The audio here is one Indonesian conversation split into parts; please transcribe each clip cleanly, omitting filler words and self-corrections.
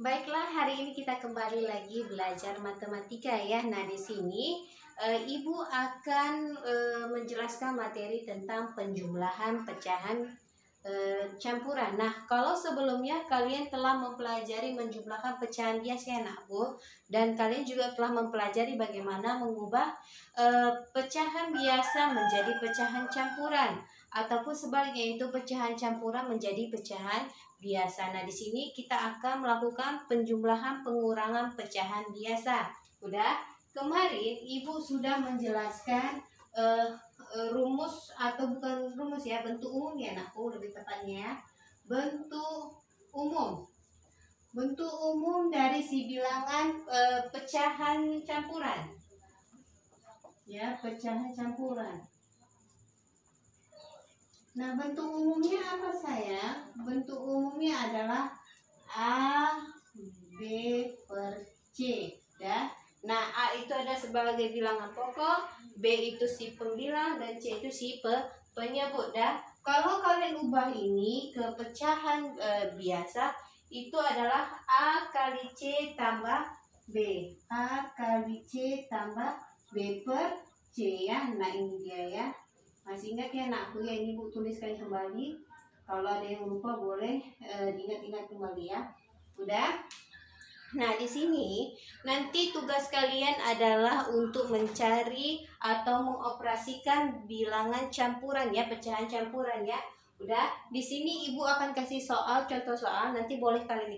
Baiklah, hari ini kita kembali lagi belajar matematika ya. Nah, di sini Ibu akan menjelaskan materi tentang penjumlahan pecahan campuran. Nah, kalau sebelumnya kalian telah mempelajari menjumlahkan pecahan biasa ya Nakku, dan kalian juga telah mempelajari bagaimana mengubah pecahan biasa menjadi pecahan campuran, ataupun sebaliknya itu pecahan campuran menjadi pecahan biasa. Nah, di sini kita akan melakukan penjumlahan pengurangan pecahan biasa. Udah? Kemarin Ibu sudah menjelaskan rumus, atau bukan rumus ya, bentuk umum ya Nakku, lebih tepatnya bentuk umum. Bentuk umum dari si bilangan pecahan campuran. Ya, pecahan campuran. Nah, bentuk umumnya apa sayang? Bentuk umumnya adalah A B per C ya. Nah, A itu ada sebagai bilangan pokok, B itu si pembilang, dan C itu si penyebut dah. Kalau kalian ubah ini ke pecahan biasa, itu adalah A kali C tambah B. A kali C tambah B per C ya. Nah, ini dia ya. Masih ingat ya Nakku ya, ini Bu tuliskan kembali. Kalau ada yang lupa boleh diingat-ingat kembali ya. Udah? Nah, di sini nanti tugas kalian adalah untuk mencari atau mengoperasikan bilangan campuran ya, pecahan campuran ya. Udah? Di sini Ibu akan kasih soal, contoh soal, nanti boleh kalian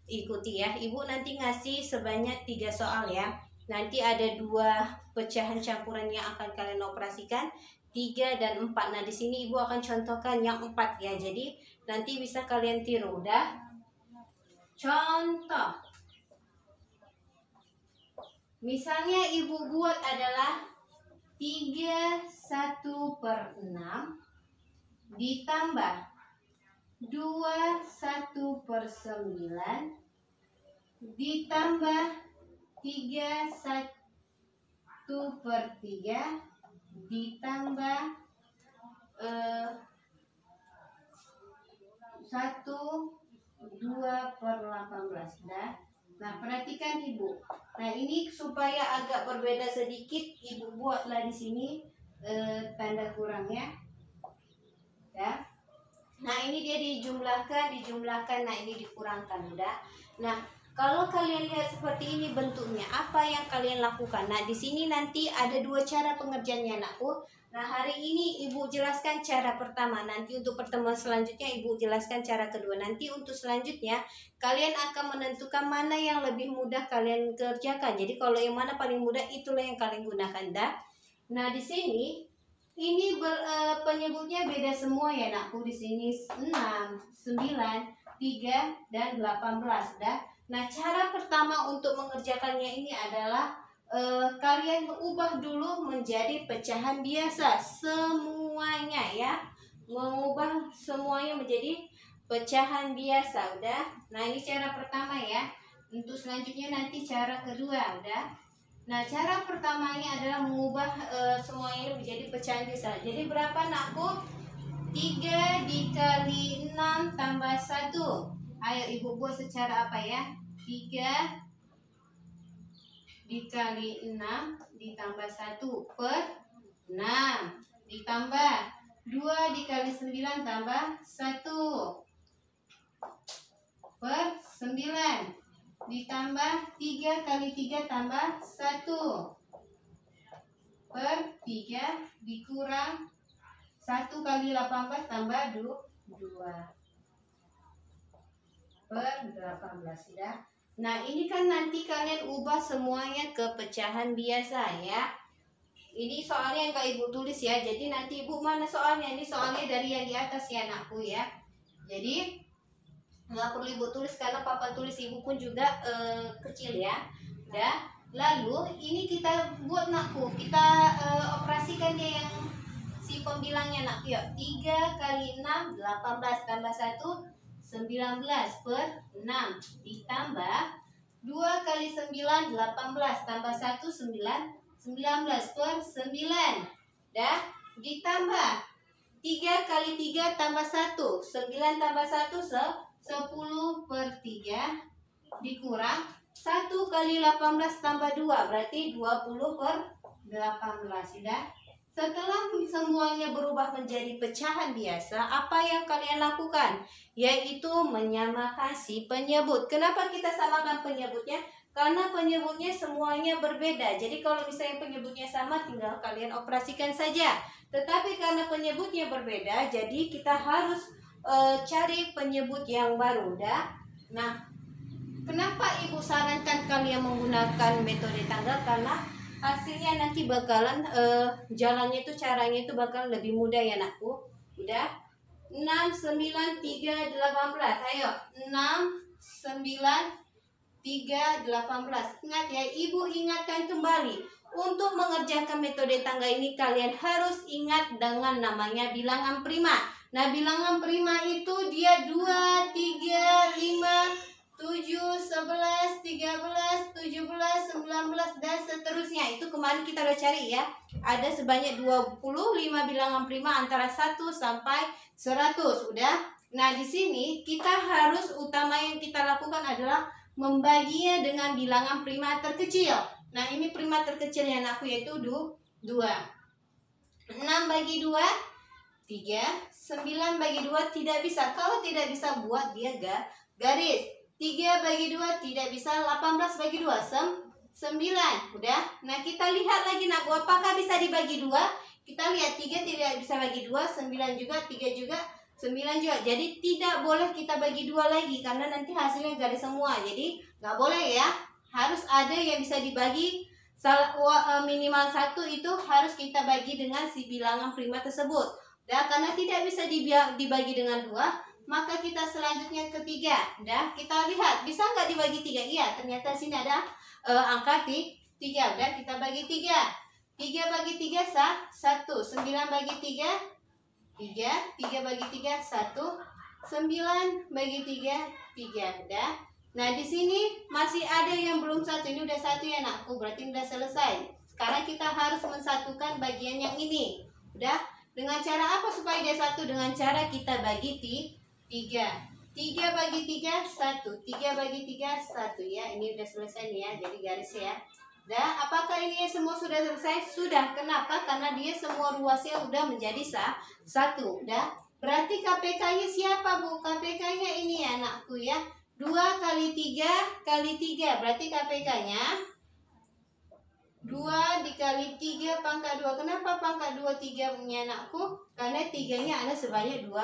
ikuti ya. Ibu nanti ngasih sebanyak 3 soal ya. Nanti ada 2 pecahan campuran yang akan kalian operasikan, 3 dan 4. Nah, di sini Ibu akan contohkan yang 4 ya. Jadi nanti bisa kalian tiru. Udah? Contoh. Misalnya Ibu buat adalah 31/6 ditambah 21/9 ditambah 31/3 ditambah 1/2/18 dah. Nah, perhatikan Ibu. Nah, ini supaya agak berbeda sedikit, Ibu buatlah di sini tanda kurangnya. Ya. Nah, ini dia dijumlahkan. Nah, ini dikurangkan udah. Nah, kalau kalian lihat seperti ini bentuknya, apa yang kalian lakukan? Nah, di sini nanti ada 2 cara pengerjaannya Nakku. Nah, hari ini Ibu jelaskan cara pertama. Nanti untuk pertemuan selanjutnya Ibu jelaskan cara kedua. Nanti untuk selanjutnya kalian akan menentukan mana yang lebih mudah kalian kerjakan. Jadi kalau yang mana paling mudah itulah yang kalian gunakan dah. Nah, di sini ini penyebutnya beda semua ya Nakku. Di sini 6, 9, 3 dan 18 dah. Nah, cara pertama untuk mengerjakannya ini adalah kalian ubah dulu menjadi pecahan biasa semuanya ya. Mengubah semuanya menjadi pecahan biasa udah. Nah, ini cara pertama ya. Untuk selanjutnya nanti cara kedua udah. Nah, cara pertamanya adalah mengubah semuanya menjadi pecahan biasa. Jadi berapa Nakku? 3 dikali 6 tambah 1. Ayo Ibu buat secara apa ya? 3 dikali 6 ditambah 1 per 6 ditambah 2 dikali 9 tambah 1 per 9 ditambah 3 kali 3 tambah 1 per 3 dikurang 1 kali 18 tambah 2 per 18 ya. Nah, ini kan nanti kalian ubah semuanya ke pecahan biasa ya. Ini soalnya yang Ibu tulis ya. Jadi nanti Ibu mana soalnya? Ini soalnya dari yang di atas ya Nakku ya. Jadi nggak perlu Ibu tulis karena papan tulis Ibu pun juga kecil ya. Udah. Lalu ini kita buat Nakku. Kita operasikannya yang si pembilangnya Nakku ya. 3 kali 6 18 tambah 1 19 per 6 ditambah 2 kali 9 18 tambah 1 9 19 per 9 dah ditambah 3 kali 3 tambah 1 9 tambah 1 10 per 3 dikurang 1 kali 18 tambah 2 berarti 20/18. Sudah. Setelah semuanya berubah menjadi pecahan biasa, apa yang kalian lakukan? Yaitu menyamakan si penyebut. Kenapa kita samakan penyebutnya? Karena penyebutnya semuanya berbeda. Jadi kalau misalnya penyebutnya sama, tinggal kalian operasikan saja. Tetapi karena penyebutnya berbeda, jadi kita harus cari penyebut yang baru. Dah. Nah, kenapa Ibu sarankan kalian menggunakan metode tanggal? Karena hasilnya nanti bakalan jalannya itu, caranya itu bakal lebih mudah ya anakku. Udah. 6, 9, 3, 18. Ayo. 6, 9, 3, 18. Ingat ya, Ibu ingatkan kembali. Untuk mengerjakan metode tangga ini kalian harus ingat dengan namanya bilangan prima. Nah, bilangan prima itu dia 2, 3, 5, 7, 11, 13, 17, 19 dan seterusnya. Itu kemarin kita udah cari ya. Ada sebanyak 25 bilangan prima antara 1 sampai 100. Udah. Nah, di sini kita harus utama yang kita lakukan adalah membaginya dengan bilangan prima terkecil. Nah, ini prima terkecilnya anakku yaitu 2. 6 bagi 2 3. 9 bagi 2 tidak bisa. Kalau tidak bisa buat dia garis. 3 bagi 2 tidak bisa. 18 bagi 2 9. Udah. Nah, kita lihat lagi nak, apakah bisa dibagi 2? Kita lihat 3 tidak bisa bagi 2, 9 juga, 3 juga, 9 juga. Jadi tidak boleh kita bagi 2 lagi karena nanti hasilnya garis semua. Jadi nggak boleh ya. Harus ada yang bisa dibagi. Minimal 1 itu harus kita bagi dengan si bilangan prima tersebut. Dah, karena tidak bisa dibagi dengan 2, maka kita selanjutnya ke 3. Dah, kita lihat bisa nggak dibagi 3? Iya, ternyata sini ada angka 3. Udah, kita bagi 3. 3 bagi 3 1. 9 bagi 3 3. 3 bagi 3 1. 9 bagi 3 3. Udah. Nah, di sini masih ada yang belum 1. Ini udah 1 ya anakku, berarti udah selesai. Sekarang kita harus mensatukan bagian yang ini. Udah. Dengan cara apa supaya dia 1? Dengan cara kita bagi 3. 3 bagi 3 1. 3 bagi 3 1 ya. Ini udah selesai nih ya. Jadi garis ya. Dah, apakah ini semua sudah selesai? Sudah. Kenapa? Karena dia semua ruasnya udah menjadi 1. Dah. Berarti KPK-nya siapa, Bu? KPK-nya ini ya anakku ya. 2 kali 3 kali 3. Berarti KPK-nya 2 dikali 3 pangkat 2. Kenapa pangkat 2 3 punya anakku? Karena 3-nya ada sebanyak 2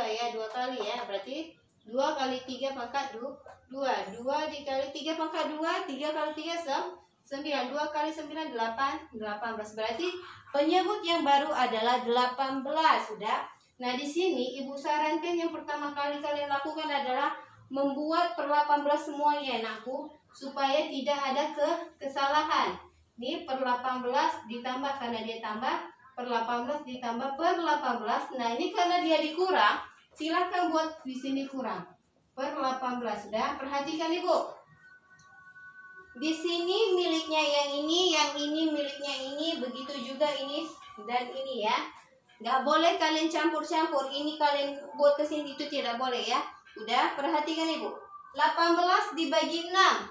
ya, 2 kali ya. Berarti 2 kali 3 pangkat 2. 2 dikali 3 pangkat 2. 3 kali 3 9. 2 kali 9 18. Berarti penyebut yang baru adalah 18. Sudah. Nah, di sini Ibu sarankan yang pertama kali kalian lakukan adalah membuat per 18 semuanya anakku, supaya tidak ada kesalahan. Ini per 18 ditambah karena dia tambah, per 18 ditambah per 18. Nah, ini karena dia dikurang, silakan buat di sini kurang. Per 18. Sudah, perhatikan Ibu. Di sini miliknya yang ini miliknya ini, begitu juga ini dan ini ya. Nggak boleh kalian campur-campur. Ini kalian buat ke sini, itu tidak boleh ya. Udah, perhatikan Ibu. 18 dibagi 6. 3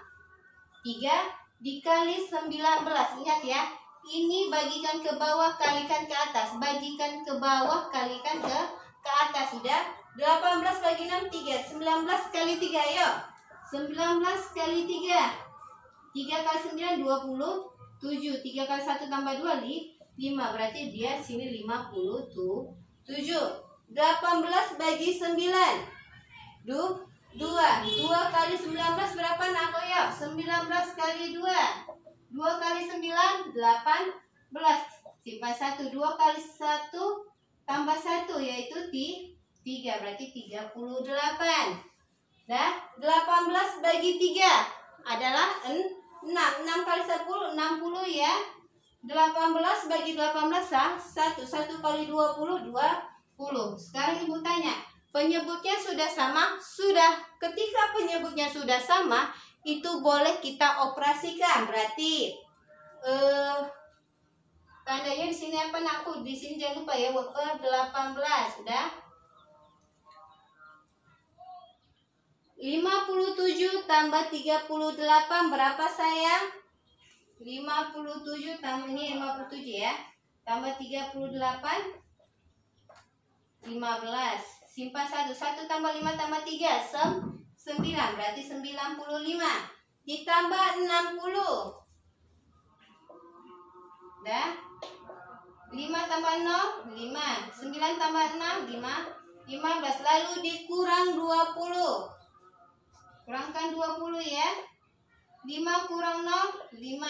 dikali 19. Ingat ya. Ini bagikan ke bawah, kalikan ke atas. Bagikan ke bawah, kalikan ke atas. Sudah. 18 bagi 6 3. 19 kali 3 ayo. 19 kali 3. 3 kali 9 27. 3 kali 1 tambah 2 5. Berarti dia sini 57. 18 bagi 9. 2 kali 19 berapa nak ya? 19 kali 2. 2 kali 9 18. Simpan 1. 2 kali 1 tambah 1 yaitu 3. Berarti 38. Dah, 18 bagi 3 adalah 6. 6 kali 10 60 ya. 18 bagi 18 1. 1 kali 20 20. Sekarang Ibu tanya, penyebutnya sudah sama? Sudah. Ketika penyebutnya sudah sama, itu boleh kita operasikan. Berarti tandanya di sini apa nakku? Di sini jangan lupa ya, per 18. Sudah. 57 tambah 38 berapa sayang? 57 tambah ini 57 ya. Tambah 38 15. Simpan 1. 1 tambah 5 tambah 3 9 berarti 95. Ditambah 60. Dah. 5 tambah 0 5. 9 tambah 6 15. Lalu dikurang 20. Kurangkan 20 ya. 5 kurang 0 5.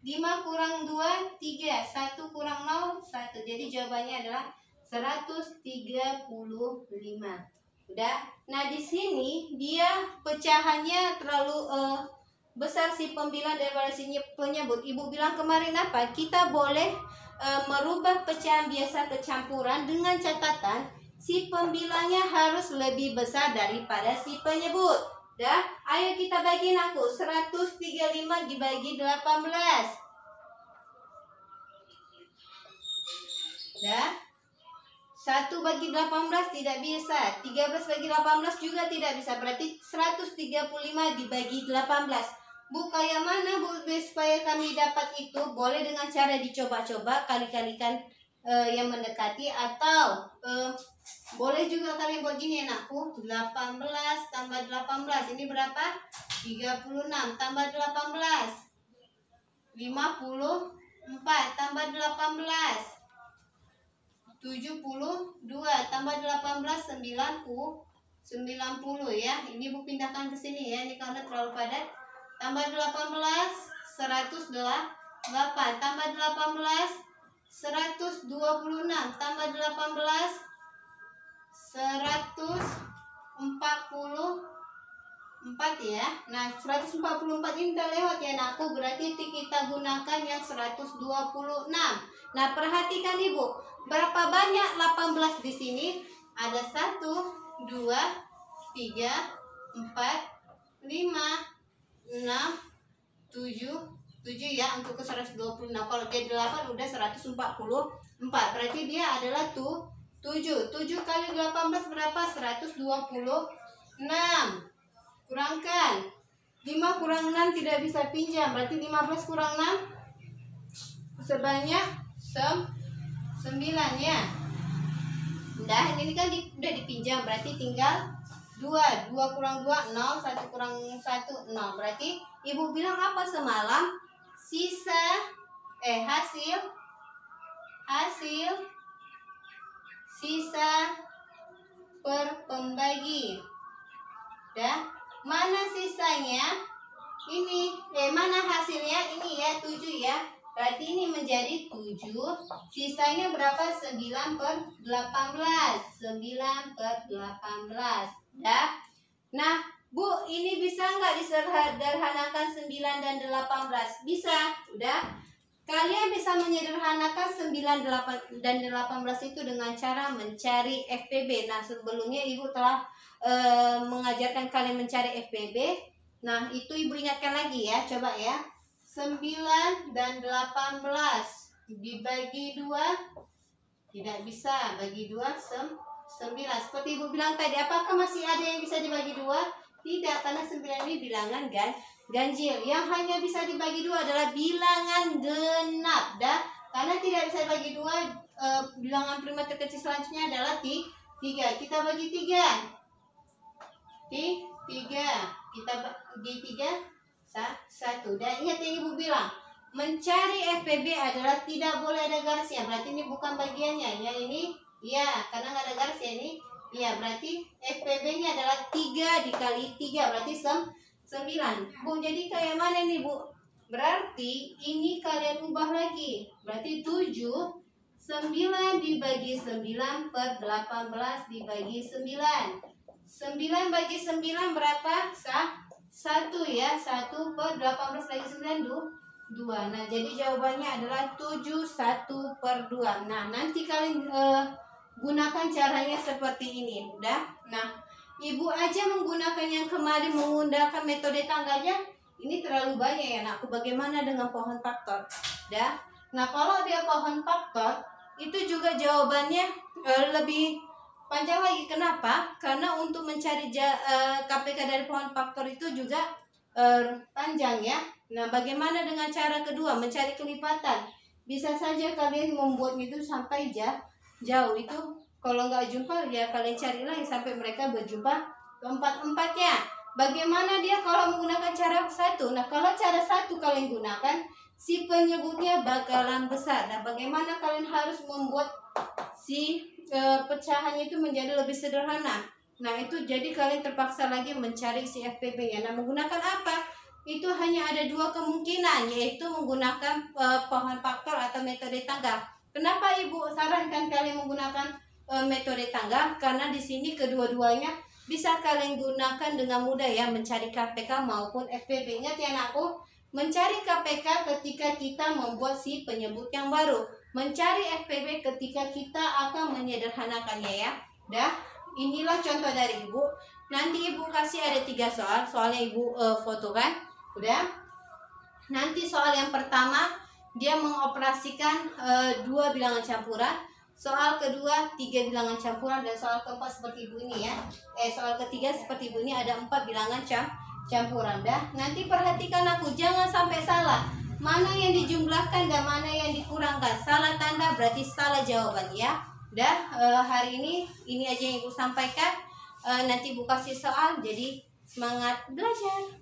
5 kurang 2 3. 1 kurang 0 1. Jadi jawabannya adalah 135. Udah. Nah, di sini dia pecahannya terlalu besar si pembilang daripada si penyebut. Ibu bilang kemarin apa? Kita boleh merubah pecahan biasa ke campuran dengan catatan si pembilangnya harus lebih besar daripada si penyebut. Dah, ayo kita bagiin aku. 135 dibagi 18. Dah. 1 bagi 18 tidak bisa. 13 bagi 18 juga tidak bisa. Berarti 135 dibagi 18. Bu, kayak mana Bu supaya kami dapat itu? Boleh dengan cara dicoba-coba, kali-kalikan yang mendekati, atau boleh juga kalian buat gini anakku. 18 tambah 18 ini berapa? 36 tambah 18 54 tambah 18 72 tambah 18 90 ya. Ini Bu pindahkan ke sini ya. Ini karena terlalu padat. Tambah 18 108 tambah 18 126 tambah 18 144 ya. Nah, 144 ini udah lewat ya anakku. Berarti kita gunakan yang 126. Nah, perhatikan Ibu. Berapa banyak 18 di sini? Ada 1 2 3 4 5 6 7 ya untuk ke 120. Nah, kalau dia 8 udah 144. Berarti dia adalah 7. 7 kali 18 berapa? 126. Kurangkan 5 kurang 6 tidak bisa pinjam. Berarti 15 kurang 6 sebanyak 9 ya. Udah, ini kan udah dipinjam. Berarti tinggal 2 kurang 2 0. 1 kurang 1 0. Berarti Ibu bilang apa semalam? Hasil sisa per pembagi. Dah, mana sisanya? Ini mana hasilnya? Ini ya 7 ya. Berarti ini menjadi 7. Sisanya berapa? 9 per 18. 9 per 18. Dah. Nah, Bu, ini bisa nggak disederhanakan 9 dan 18? Bisa. Udah. Kalian bisa menyederhanakan 9 dan 18 itu dengan cara mencari FPB. Nah, sebelumnya Ibu telah mengajarkan kalian mencari FPB. Nah, itu Ibu ingatkan lagi ya. Coba ya. 9 dan 18 dibagi 2 tidak bisa. Bagi 2 9. Seperti Ibu bilang tadi, apakah masih ada yang bisa dibagi 2? Tidak, karena 9 ini bilangan ganjil. Yang hanya bisa dibagi 2 adalah bilangan genap. Dah, karena tidak bisa dibagi 2, bilangan prima terkecil selanjutnya adalah 3. Kita bagi 3. 3. Kita bagi 3 1. Dan ingat yang Ibu bilang, mencari FPB adalah tidak boleh ada garisnya. Berarti ini bukan bagiannya. Yang ini ya, karena nggak ada garis ya ini. Ya, berarti FPB-nya adalah 3 dikali 3, berarti 9. Bu, jadi kayak mana nih, Bu? Berarti ini kalian ubah lagi. Berarti 7, 9 dibagi 9 per 18 dibagi 9. 9 bagi 9 berapa? 1 ya. 1 per 18 lagi 9 2. Nah, jadi jawabannya adalah 7 1 per 2. Nah, nanti kalian gunakan caranya seperti ini. Udah. Nah, Ibu aja menggunakan yang kemarin menggunakan metode tangga aja. Ini terlalu banyak ya anakku. Bagaimana dengan pohon faktor? Udah. Nah, kalau dia pohon faktor, itu juga jawabannya lebih panjang lagi. Kenapa? Karena untuk mencari KPK dari pohon faktor itu juga panjang ya. Nah, bagaimana dengan cara kedua, mencari kelipatan? Bisa saja kalian membuatnya itu sampai jauh itu. Kalau nggak jumpa ya kalian cari lagi sampai mereka berjumpa keempat-empatnya. Bagaimana dia kalau menggunakan cara satu? Nah, kalau cara satu kalian gunakan, si penyebutnya bakalan besar. Nah, bagaimana kalian harus membuat si pecahannya itu menjadi lebih sederhana? Nah, itu jadi kalian terpaksa lagi mencari si FPB-nya. Nah, menggunakan apa? Itu hanya ada dua kemungkinan, yaitu menggunakan pohon faktor atau metode tangga. Kenapa Ibu sarankan kalian menggunakan metode tangga? Karena di sini kedua-duanya bisa kalian gunakan dengan mudah ya, mencari KPK maupun FPB. Ingat ya anakku, mencari KPK ketika kita membuat si penyebut yang baru, mencari FPB ketika kita akan menyederhanakannya ya. Dah, inilah contoh dari Ibu. Nanti Ibu kasih ada 3 soal, soalnya Ibu foto kan. Udah. Nanti soal yang pertama dia mengoperasikan 2 bilangan campuran. Soal kedua 3 bilangan campuran, dan soal keempat seperti Ibu ini ya. Soal ketiga seperti Ibu ini ada 4 bilangan campuran. Dah. Nanti perhatikan aku, jangan sampai salah. Mana yang dijumlahkan dan mana yang dikurangkan. Salah tanda berarti salah jawaban ya. Dah, hari ini aja yang Ibu sampaikan. Nanti Ibu kasih soal, jadi semangat belajar.